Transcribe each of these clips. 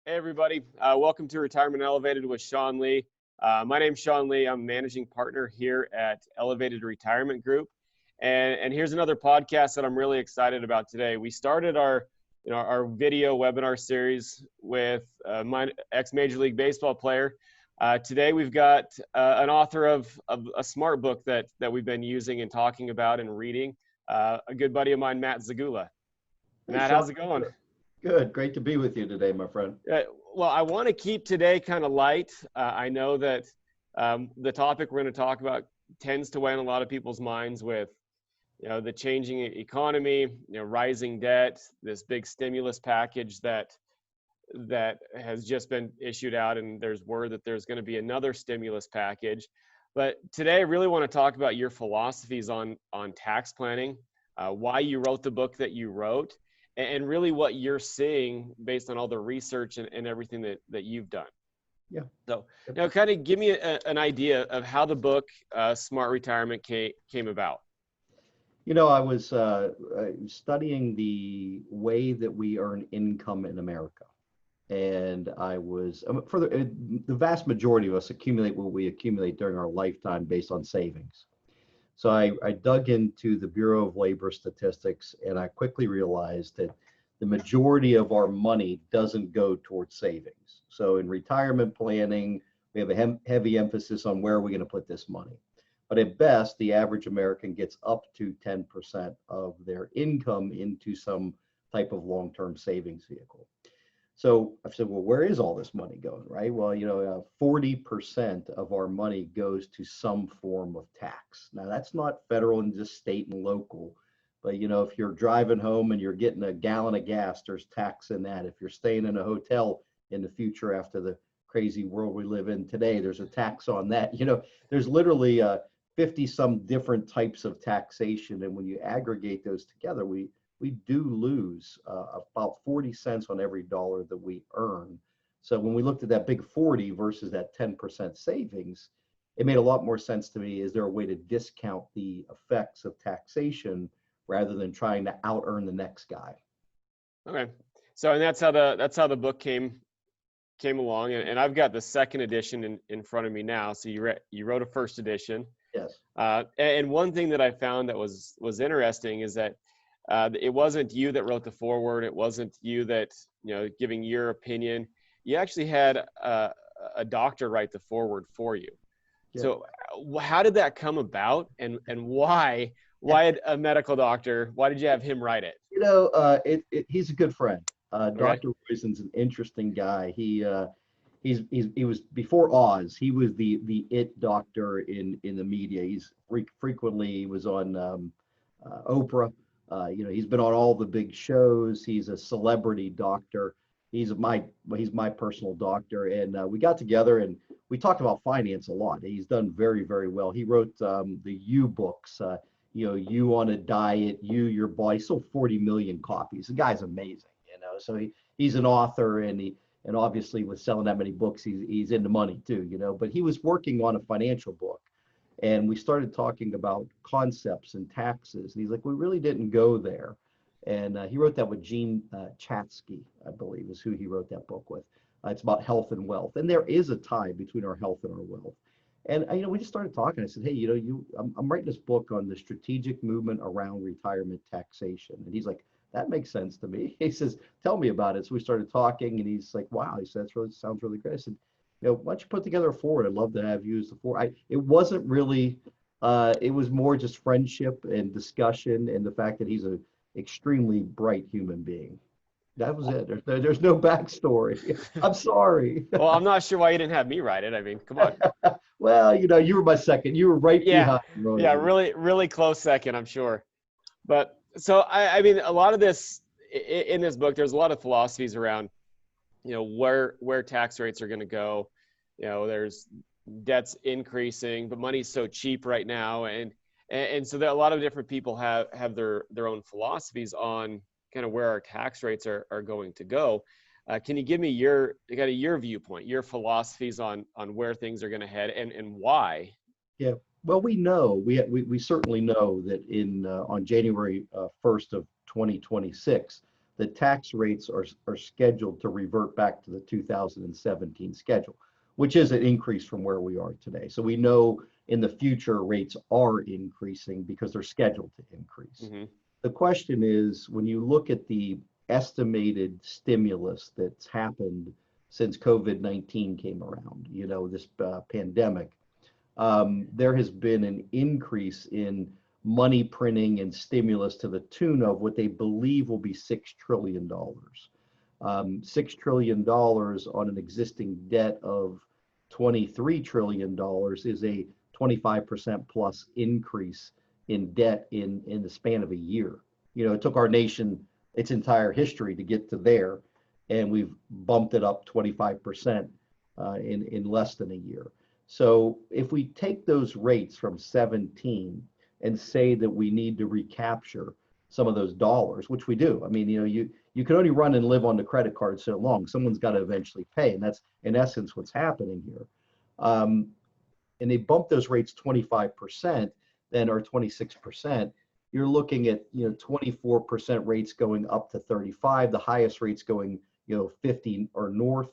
Hey everybody, welcome to Retirement Elevated with Sean Lee. My name's Sean Lee. I'm managing partner here at Elevated Retirement Group, and here's another podcast that I'm really excited about today. We started our video webinar series with my ex-Major League Baseball player. Today we've got an author of a smart book that we've been using and talking about and reading. A good buddy of mine, Matt Zagula. Hey, Matt, Sean. how's it going? Good. Great to be with you today, my friend. Well, I want to keep today kind of light. I know that the topic we're going to talk about tends to weigh on a lot of people's minds with, the changing economy, rising debt, this big stimulus package that has just been issued out, and there's word that there's going to be another stimulus package. But today, I really want to talk about your philosophies on tax planning, why you wrote the book that you wrote, and really what you're seeing based on all the research and everything that you've done. Yeah. So now kind of give me an idea of how the book Smart Retirement came about. I was studying the way that we earn income in America. And I was, the vast majority of us accumulate what we accumulate during our lifetime based on savings. So I dug into the Bureau of Labor Statistics, and I quickly realized that the majority of our money doesn't go towards savings. So in retirement planning, we have a heavy emphasis on where are we going to put this money. But at best, the average American gets up to 10% of their income into some type of long-term savings vehicle. So I said, well, where is all this money going, right? Well, 40% of our money goes to some form of tax. Now, that's not federal and just state and local. But, if you're driving home and you're getting a gallon of gas, there's tax in that. If you're staying in a hotel in the future after the crazy world we live in today, there's a tax on that. There's literally 50 some different types of taxation. And when you aggregate those together, we do lose about 40 cents on every dollar that we earn. So when we looked at that big 40 versus that 10% savings, it made a lot more sense to me. Is there a way to discount the effects of taxation rather than trying to out earn the next guy? Okay, so and that's how the book came along, and I've got the second edition in front of me now. So you wrote a first edition. Yes. And one thing that I found that was interesting is that it wasn't you that wrote the foreword. It wasn't you that, giving your opinion. You actually had a doctor write the foreword for you. Yeah. So how did that come about, and why a medical doctor, why did you have him write it? He's a good friend. Okay. Dr. Roizen's an interesting guy. He was before Oz. He was the it doctor in the media. He was on Oprah. He's been on all the big shows. He's a celebrity doctor. He's my personal doctor, and we got together and we talked about finance a lot. He's done very, very well. He wrote the You books. You on a Diet, Your Body. He sold 40 million copies. The guy's amazing. So he's an author, and obviously with selling that many books, he's into money too. But he was working on a financial book. And we started talking about concepts and taxes. And he's like, we really didn't go there. And he wrote that with Gene Chatsky, I believe, is who he wrote that book with. It's about health and wealth. And there is a tie between our health and our wealth. And, we just started talking. I said, hey, I'm writing this book on the strategic movement around retirement taxation. And he's like, that makes sense to me. He says, tell me about it. So we started talking, and he's like, wow. He said, sounds really great. I said, why don't you put together a forward? I'd love to have you as the forward. It wasn't really, it was more just friendship and discussion, and the fact that he's an extremely bright human being. That was it. There's no backstory. I'm sorry. Well, I'm not sure why you didn't have me write it. I mean, come on. Well, you were my second. You were right behind. Rosie. Yeah, really, really close second, I'm sure. But so I mean, a lot of this in this book, there's a lot of philosophies around, where tax rates are going to go. There's debt's increasing, but money's so cheap right now, and so there a lot of different people have their own philosophies on kind of where our tax rates are going to go. Can you give me your viewpoint, your philosophies on where things are going to head and why? Yeah, well, we certainly know that on January 1st of 2026, the tax rates are scheduled to revert back to the 2017 schedule, which is an increase from where we are today. So we know in the future rates are increasing because they're scheduled to increase. Mm-hmm. The question is, when you look at the estimated stimulus that's happened since COVID-19 came around, this pandemic, there has been an increase in money printing and stimulus to the tune of what they believe will be $6 trillion. $6 trillion on an existing debt of $23 trillion is a 25% plus increase in debt in the span of a year. It took our nation its entire history to get to there, and we've bumped it up 25% in less than a year. So if we take those rates from 17 and say that we need to recapture some of those dollars, which we do. I mean, you can only run and live on the credit card so long. Someone's got to eventually pay, and that's in essence what's happening here. And they bump those rates 25%, then or 26%. You're looking at 24% rates going up to 35, the highest rates going 50 or north,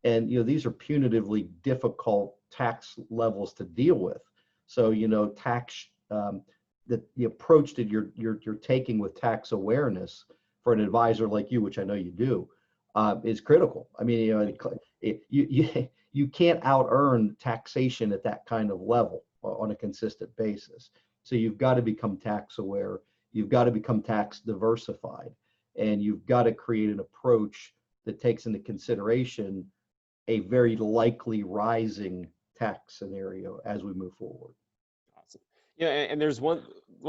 and these are punitively difficult tax levels to deal with. So tax the approach that you're taking with tax awareness for an advisor like you, which I know you do, is critical. I mean, you can't out earn taxation at that kind of level on a consistent basis. So you've got to become tax aware. You've got to become tax diversified, and you've got to create an approach that takes into consideration a very likely rising tax scenario as we move forward. Awesome. Yeah, and there's one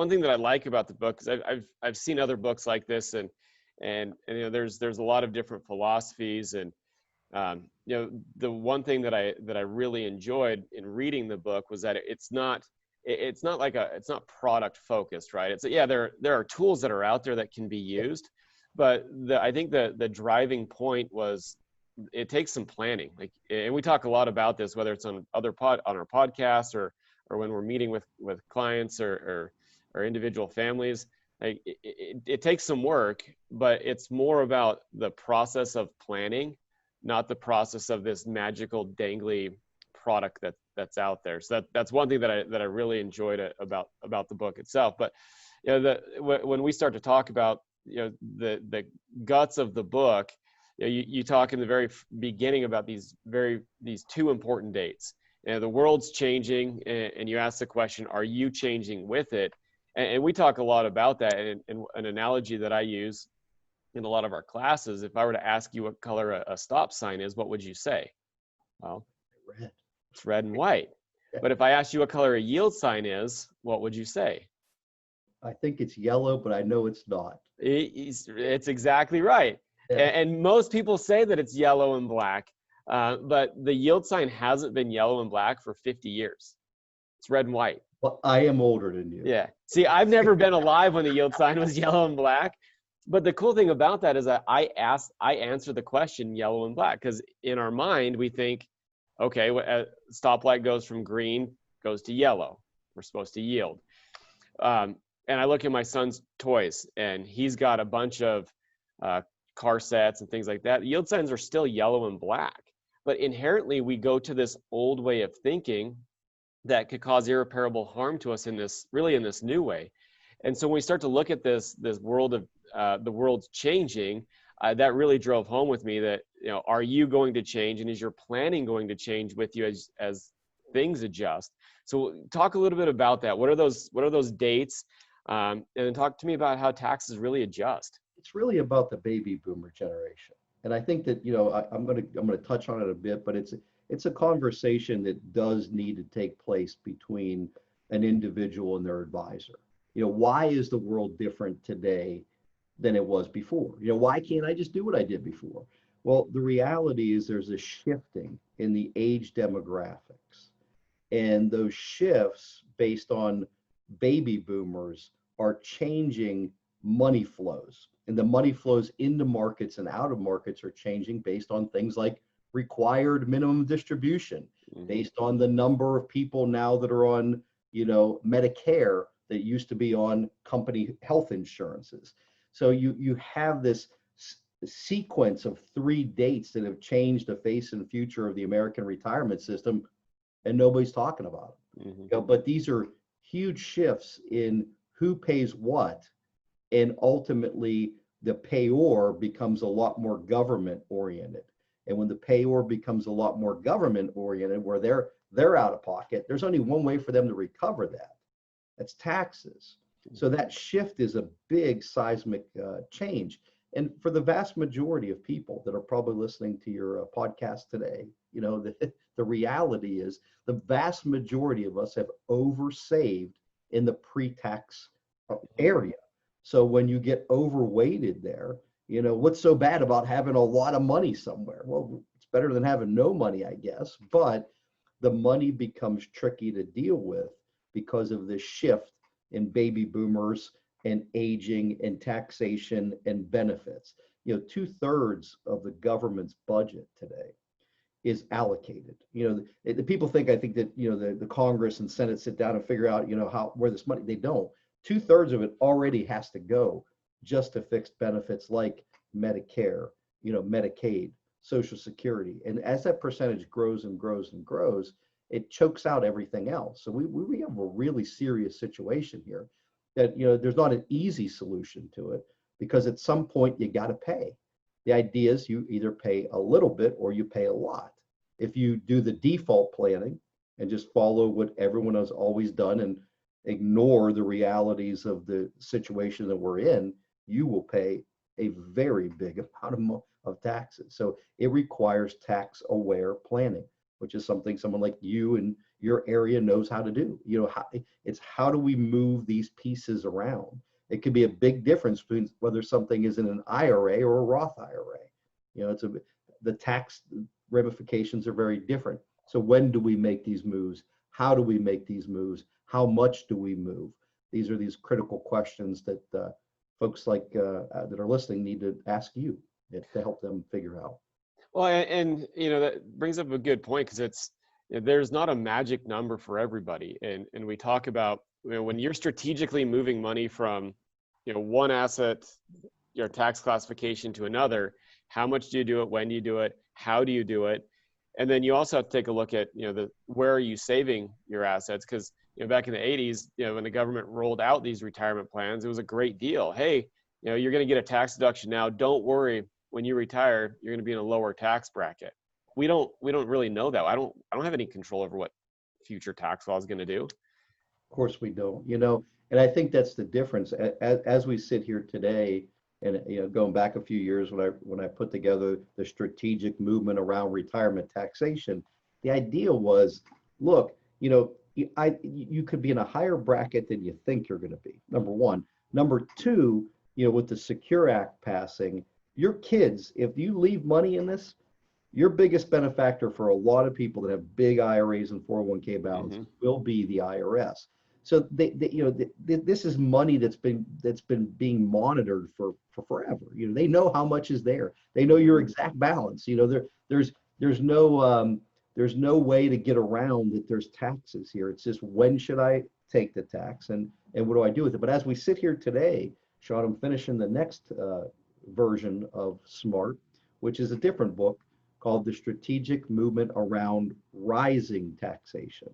thing that I like about the book, because I've seen other books like this, and there's a lot of different philosophies, and the one thing that I really enjoyed in reading the book was that it's not product focused, right? It's there are tools that are out there that can be used, but I think the driving point was it takes some planning. And we talk a lot about this, whether it's on our podcasts or when we're meeting with clients or individual families. It takes some work, but it's more about the process of planning, not the process of this magical dangly product that's out there. So that's one thing that I really enjoyed about the book itself. But when we start to talk about the guts of the book, you talk in the very beginning about these two important dates. The world's changing, and you ask the question, are you changing with it? And we talk a lot about that. And an analogy that I use in a lot of our classes, if I were to ask you what color a stop sign is, what would you say? Well, Red. It's red and white. But if I asked you what color a yield sign is, what would you say? I think it's yellow, but I know it's not. It's exactly right. Yeah. And most people say that it's yellow and black, but the yield sign hasn't been yellow and black for 50 years. It's red and white. Well, I am older than you. Yeah. See, I've never been alive when the yield sign was yellow and black. But the cool thing about that is that I answer the question yellow and black, because in our mind, we think, okay, stoplight goes from green, goes to yellow. We're supposed to yield. And I look at my son's toys, and he's got a bunch of car sets and things like that. Yield signs are still yellow and black, but inherently we go to this old way of thinking that could cause irreparable harm to us in this new way. And so when we start to look at this world of the world's changing, that really drove home with me that, are you going to change, and is your planning going to change with you as things adjust? So talk a little bit about that. What are those dates? And then talk to me about how taxes really adjust. It's really about the baby boomer generation. And I think that, I'm going to touch on it a bit, but it's a conversation that does need to take place between an individual and their advisor. Why is the world different today than it was before? Why can't I just do what I did before? Well, the reality is there's a shifting in the age demographics. And those shifts based on baby boomers are changing money flows. And the money flows into markets and out of markets are changing based on things like required minimum distribution, based on the number of people now that are on, Medicare that used to be on company health insurances. So you have this sequence of 3 dates that have changed the face and future of the American retirement system, and nobody's talking about it. But these are huge shifts in who pays what, and ultimately the payor becomes a lot more government oriented. And when the payor becomes a lot more government oriented, where they're out of pocket, there's only one way for them to recover that. That's taxes. So that shift is a big seismic change. And for the vast majority of people that are probably listening to your podcast today, the reality is the vast majority of us have oversaved in the pre-tax area. So when you get overweighted there, what's so bad about having a lot of money somewhere? Well, it's better than having no money, I guess, but the money becomes tricky to deal with because of this shift in baby boomers and aging and taxation and benefits. 2/3 of the government's budget today is allocated. The people I think that, the Congress and Senate sit down and figure out, where this money, they don't. 2/3 of it already has to go just to fixed benefits like Medicare, Medicaid, Social Security. And as that percentage grows and grows and grows, it chokes out everything else. So we have a really serious situation here that, there's not an easy solution to it, because at some point you got to pay. The idea is you either pay a little bit or you pay a lot. If you do the default planning and just follow what everyone has always done and ignore the realities of the situation that we're in, you will pay a very big amount of taxes. So it requires tax aware planning, which is something someone like you in your area knows how to do. It's how do we move these pieces around? It could be a big difference between whether something is in an IRA or a Roth IRA. The tax ramifications are very different. So when do we make these moves? How do we make these moves? How much do we move? These are these critical questions that folks like that are listening need to ask you to help them figure out. Well, and that brings up a good point, because there's not a magic number for everybody, and we talk about when you're strategically moving money from one asset, your tax classification, to another. How much do you do it? When do you do it? How do you do it? And then you also have to take a look at where are you saving your assets, because back in the 80s, when the government rolled out these retirement plans, it was a great deal. Hey, you're going to get a tax deduction now. Don't worry. When you retire, you're going to be in a lower tax bracket. We don't really know that. I don't have any control over what future tax law is going to do. Of course we don't. And I think that's the difference. As we sit here today, and going back a few years when I put together the strategic movement around retirement taxation, the idea was, look, you could be in a higher bracket than you think you're going to be. Number one. Number two, with the Secure Act passing, your kids, if you leave money in this, your biggest benefactor for a lot of people that have big IRAs and 401k balances will be the IRS. So this is money that's been being monitored for forever. They know how much is there. They know your exact balance. There's no way to get around that there's taxes here. It's just, when should I take the tax and what do I do with it? But as we sit here today, Sean, I'm finishing the next version of SMART, which is a different book called The Strategic Movement Around Rising Taxation.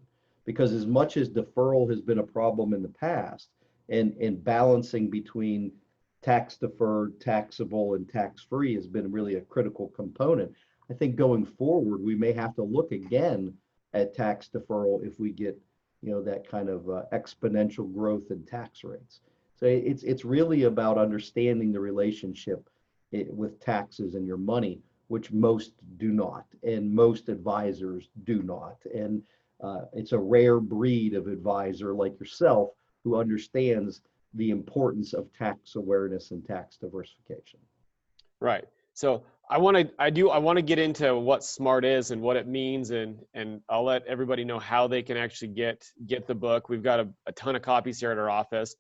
Because as much as deferral has been a problem in the past, and balancing between tax deferred, taxable, and tax free has been really a critical component, I think going forward, we may have to look again at tax deferral if we get that kind of exponential growth in tax rates. So it's really about understanding the relationship with taxes and your money, which most do not, and most advisors do not. And it's a rare breed of advisor like yourself who understands the importance of tax awareness and tax diversification. Right. So I want to get into what SMART is and what it means, and I'll let everybody know how they can actually get the book. We've got a ton of copies here at our office,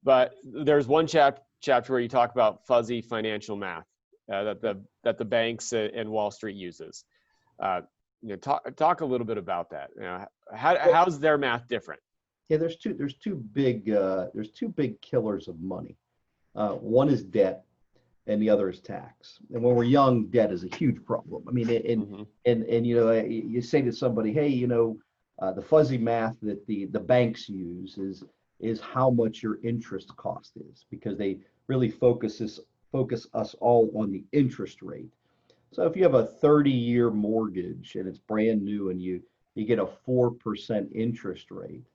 but there's one chapter where you talk about fuzzy financial math that the banks and Wall Street uses. Talk a little bit about that. How's their math different? Yeah, there's two big killers of money. One is debt, and the other is tax. And when we're young, debt is a huge problem. I mean, Hmm. and you know, you say to somebody, hey, you know, the fuzzy math that the banks use is how much your interest cost is, because they really focus us all on the interest rate. So if you have a 30-year mortgage and it's brand new and you get a 4% interest rate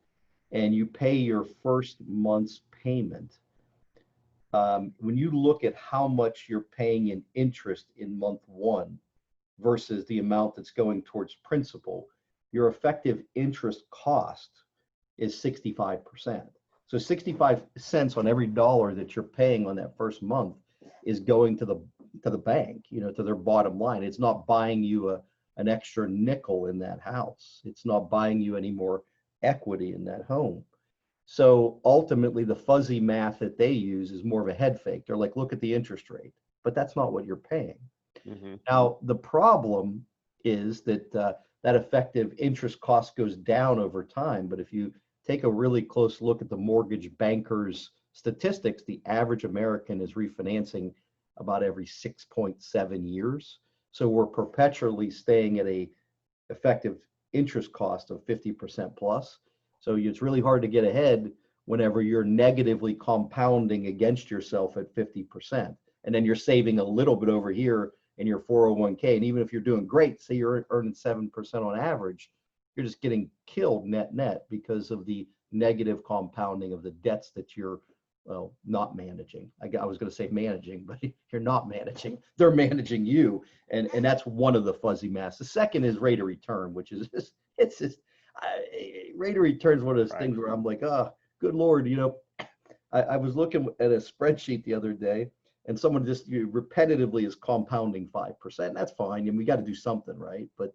and you pay your first month's payment, when you look at how much you're paying in interest in month one versus the amount that's going towards principal, your effective interest cost is 65%. So 65 cents on every dollar that you're paying on that first month is going to the bank, you know, to their bottom line. It's not buying you an extra nickel in that house. It's not buying you any more equity in that home. So ultimately, the fuzzy math that they use is more of a head fake. They're like, look at the interest rate, but that's not what you're paying. Hmm. Now, the problem is that that effective interest cost goes down over time. But if you take a really close look at the mortgage bankers' statistics, the average American is refinancing about every 6.7 years. So we're perpetually staying at a effective interest cost of 50% plus. So it's really hard to get ahead whenever you're negatively compounding against yourself at 50%. And then you're saving a little bit over here in your 401k. And even if you're doing great, say you're earning 7% on average, you're just getting killed net because of the negative compounding of the debts that you're, well, not managing. I was going to say managing, but you're not managing. They're managing you. And that's one of the fuzzy maths. The second is rate of return, which is just, it's just, rate of return is one of those Right. things where I'm like, oh, good Lord, you know, I was looking at a spreadsheet the other day, and someone just repetitively is compounding 5%. That's fine, and we got to do something, right? But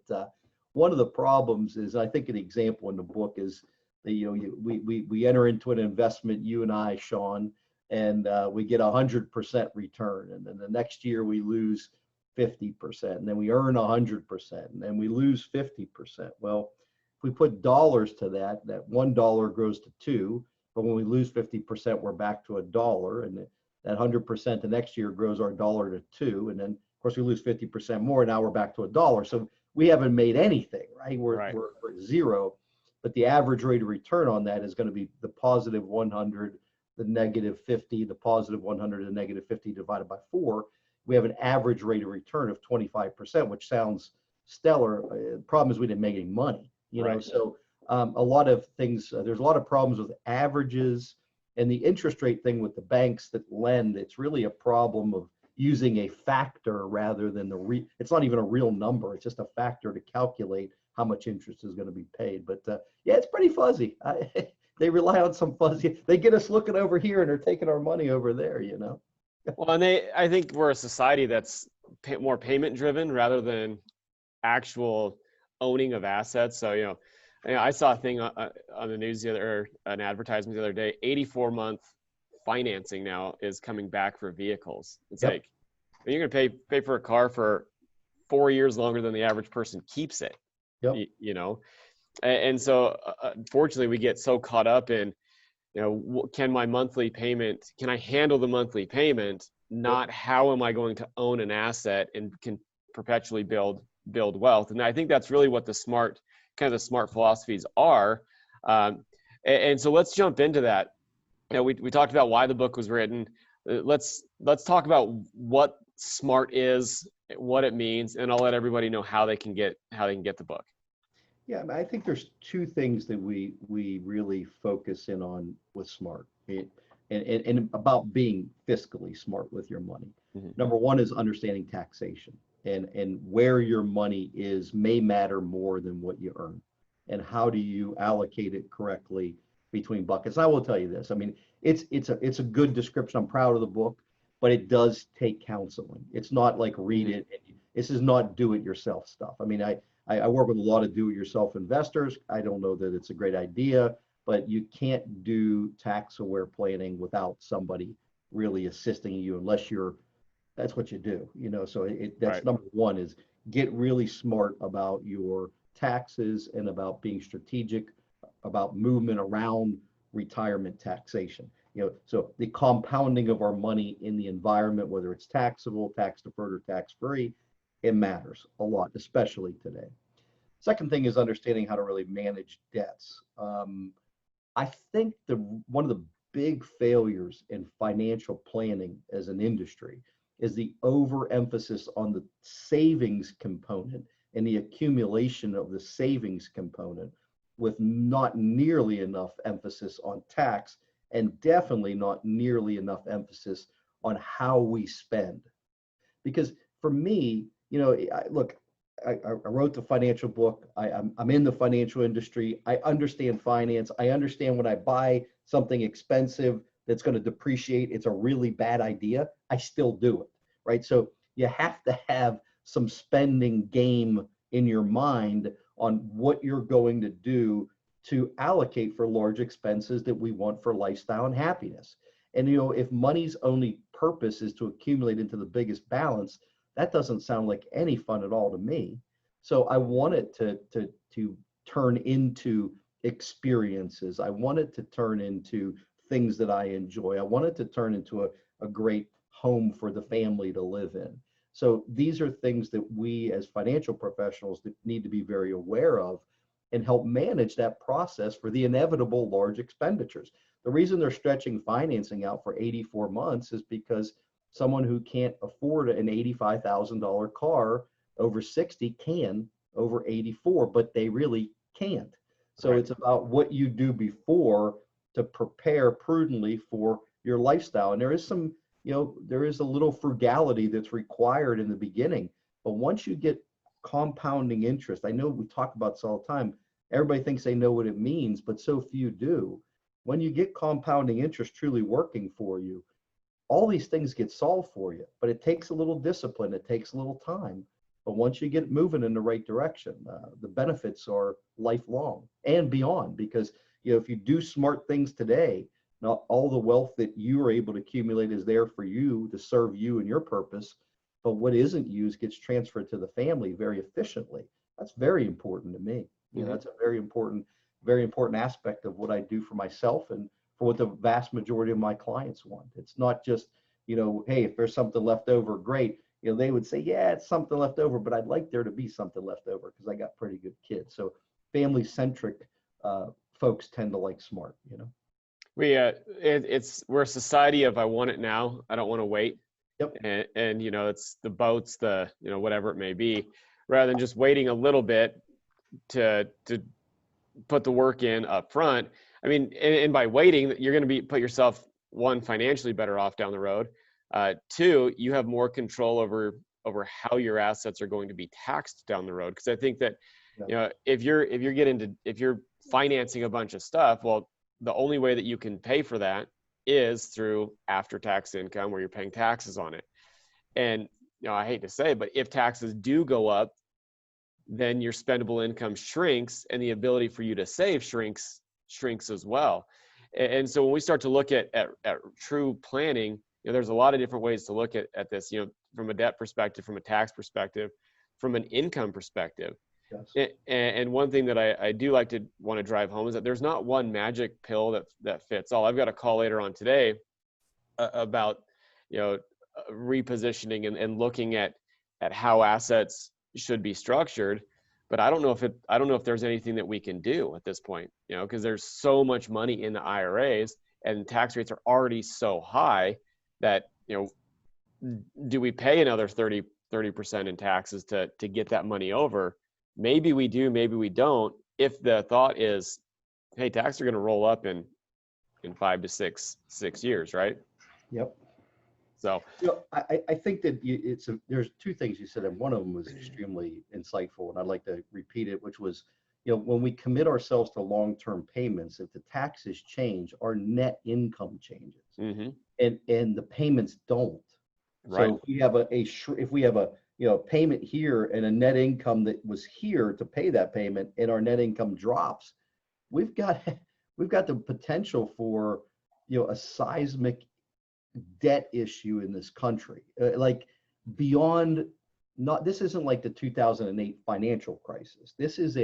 one of the problems is, I think an example in the book is that, you know, we enter into an investment, you and I, Sean, and we get 100% return, and then the next year we lose 50%, and then we earn 100%, and then we lose 50%. Well, if we put dollars to that, that $1 grows to two, but when we lose 50%, we're back to $1, and that 100% the next year grows our dollar to two, and then of course we lose 50% more. Now we're back to $1. So we haven't made anything, right? Right. We're at zero, but the average rate of return on that is going to be the positive 100, the negative 50, the positive 100, and negative 50 divided by 4. We have an average rate of return of 25%, which sounds stellar. The problem is we didn't make any money, you know. Right. So a lot of things, there's a lot of problems with averages, and the interest rate thing with the banks that lend. It's really a problem of using a factor rather than it's not even a real number. It's just a factor to calculate how much interest is going to be paid. But yeah, it's pretty fuzzy. They rely on some fuzzy. They get us looking over here and they're taking our money over there, you know. Well, and I think we're a society that's more payment driven rather than actual owning of assets. So, I saw a thing on the news or an advertisement the other day, 84-month financing now is coming back for vehicles. It's Yep. like, you're going to pay for a car for 4 years longer than the average person keeps it, Yep. And so unfortunately we get so caught up in, can I handle the monthly payment, not how am I going to own an asset and can perpetually build wealth. And I think that's really what the smart philosophies are. And so let's jump into that. We talked about why the book was written. Let's talk about what smart is, what it means, and I'll let everybody know how they can get the book. Yeah, I think there's two things that we really focus in on with smart, and about being fiscally smart with your money. Mm-hmm. Number one is understanding taxation, and where your money is may matter more than what you earn, and how do you allocate it correctly between buckets. I will tell you this. I mean, it's a good description. I'm proud of the book, but it does take counseling. It's not like read Mm-hmm. it. This is not do it yourself stuff. I mean, I work with a lot of do-it-yourself investors. I don't know that it's a great idea, but you can't do tax-aware planning without somebody really assisting you unless that's what you do, So that's Right. number one, is get really smart about your taxes and about being strategic about movement around retirement taxation. So the compounding of our money in the environment, whether it's taxable, tax deferred, or tax free, it matters a lot, especially today. Second thing is understanding how to really manage debts. I think one of the big failures in financial planning as an industry is the overemphasis on the savings component and the accumulation of the savings component, with not nearly enough emphasis on tax, and definitely not nearly enough emphasis on how we spend. Because for me, look, I wrote the financial book. I'm in the financial industry. I understand finance. I understand when I buy something expensive that's going to depreciate, it's a really bad idea. I still do it, right? So you have to have some spending game in your mind on what you're going to do to allocate for large expenses that we want for lifestyle and happiness. And if money's only purpose is to accumulate into the biggest balance, that doesn't sound like any fun at all to me. So I want it to turn into experiences. I want it to turn into things that I enjoy. I want it to turn into a great home for the family to live in. So these are things that we as financial professionals need to be very aware of and help manage that process for the inevitable large expenditures. The reason they're stretching financing out for 84 months is because someone who can't afford an $85,000 car over 60 can over 84, but they really can't. So It's about what you do before to prepare prudently for your lifestyle. And there is there is a little frugality that's required in the beginning, but once you get compounding interest, I know we talk about this all the time. Everybody thinks they know what it means, but so few do. When you get compounding interest truly working for you, all these things get solved for you, but it takes a little discipline. It takes a little time. But once you get moving in the right direction, the benefits are lifelong and beyond, because if you do smart things today, not all the wealth that you are able to accumulate is there for you to serve you and your purpose, but what isn't used gets transferred to the family very efficiently. That's very important to me. That's a very important aspect of what I do for myself and for what the vast majority of my clients want. It's not just, hey, if there's something left over, great. They would say, yeah, it's something left over, but I'd like there to be something left over because I got pretty good kids. So family-centric folks tend to like smart. We're a society of I want it now, I don't want to wait. Yep. And it's the boats, the whatever it may be, rather than just waiting a little bit to put the work in up front. I mean, and by waiting, you're going to put yourself, one, financially better off down the road. Two, you have more control over how your assets are going to be taxed down the road. Because I think that, if you're financing a bunch of stuff, well, the only way that you can pay for that is through after-tax income, where you're paying taxes on it. And I hate to say it, but if taxes do go up, then your spendable income shrinks, and the ability for you to save shrinks as well. And so when we start to look at true planning, there's a lot of different ways to look at this, from a debt perspective, from a tax perspective, from an income perspective. Yes. And one thing that I do like to want to drive home is that there's not one magic pill that fits all. I've got a call later on today about repositioning and looking at how assets should be structured, but I don't know if there's anything that we can do at this point, because there's so much money in the IRAs and tax rates are already so high that, do we pay another 30% in taxes to get that money over? Maybe we do, maybe we don't. If the thought is, hey, taxes are going to roll up in 5 to 6 years, right? Yep. So I think that there's two things you said, and one of them was extremely insightful, and I'd like to repeat it, which was, when we commit ourselves to long-term payments, if the taxes change, our net income changes, and the payments don't. Right. So if we have a payment here and a net income that was here to pay that payment, and our net income drops, we've got the potential for a seismic debt issue in this country, like beyond. This isn't like the 2008 financial crisis. This is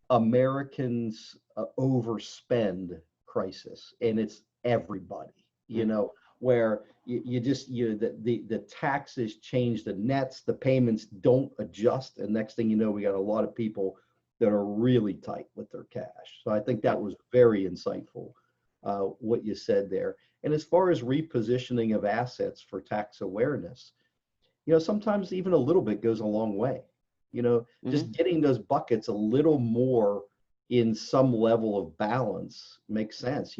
Americans overspend crisis, and it's everybody, you Mhm. know, where you just, the taxes change the nets, the payments don't adjust. And next thing you know, we got a lot of people that are really tight with their cash. So I think that was very insightful, what you said there. And as far as repositioning of assets for tax awareness, sometimes even a little bit goes a long way. Just Mhm. getting those buckets a little more in some level of balance makes sense.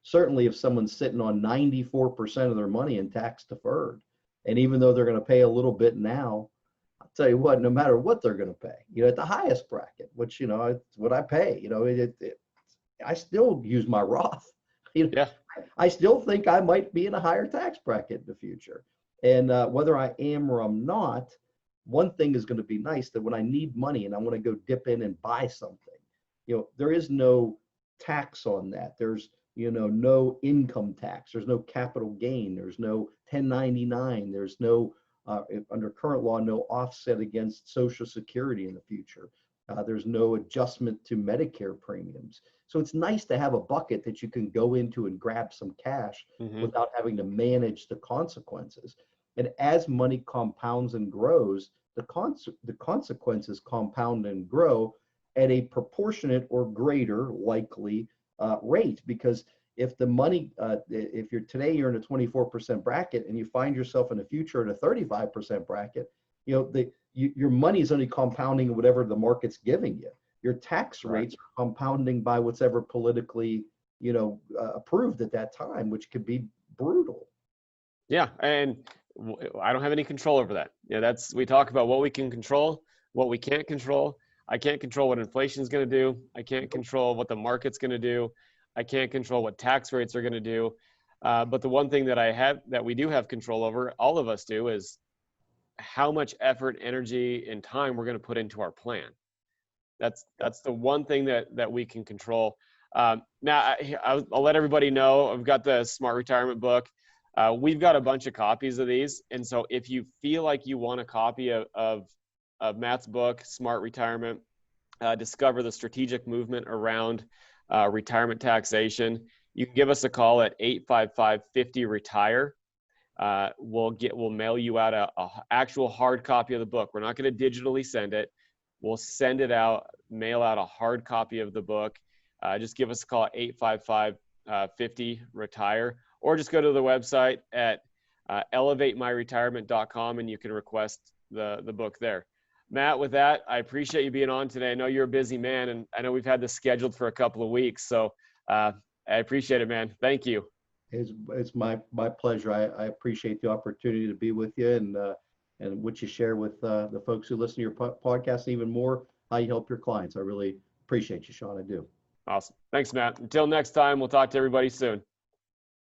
Certainly if someone's sitting on 94% of their money in tax deferred, and even though they're going to pay a little bit now, I'll tell you what, no matter what they're going to pay, at the highest bracket, which, it's what I pay, I still use my Roth. You know, Yeah. I still think I might be in a higher tax bracket in the future. And whether I am or I'm not, one thing is going to be nice, that when I need money and I want to go dip in and buy something, there is no tax on that. There's, no income tax. There's no capital gain. There's no 1099. There's no, under current law, no offset against Social Security in the future. There's no adjustment to Medicare premiums. So it's nice to have a bucket that you can go into and grab some cash Mhm. without having to manage the consequences. And as money compounds and grows, the consequences compound and grow at a proportionate or greater likely rate. Because if the money, if you're in a 24% bracket and you find yourself in the future in a 35% bracket, your money is only compounding whatever the market's giving you. Your tax Right. rates are compounding by whatever politically, approved at that time, which could be brutal. Yeah, and I don't have any control over that. Yeah, we talk about what we can control, what we can't control. I can't control what inflation is going to do. I can't control what the market's going to do. I can't control what tax rates are going to do. But the one thing that we do have control over, all of us do, is how much effort, energy, and time we're going to put into our plan. That's the one thing that we can control. Now, I'll let everybody know I've got the Smart Retirement book. We've got a bunch of copies of these, and so if you feel like you want a copy of Matt's book, Smart Retirement, discover the strategic movement around retirement taxation, you can give us a call at 855-50-RETIRE. We'll mail you out a actual hard copy of the book. We're not going to digitally send it. We'll send it out, mail out a hard copy of the book. Just give us a call at 855-50-RETIRE, or just go to the website at elevatemyretirement.com and you can request the book there. Matt, with that, I appreciate you being on today. I know you're a busy man, and I know we've had this scheduled for a couple of weeks, so I appreciate it, man. Thank you. It's my pleasure. I appreciate the opportunity to be with you, and what you share with the folks who listen to your podcast, and even more how you help your clients. I really appreciate you, Sean. I do. Awesome. Thanks, Matt. Until next time, we'll talk to everybody soon.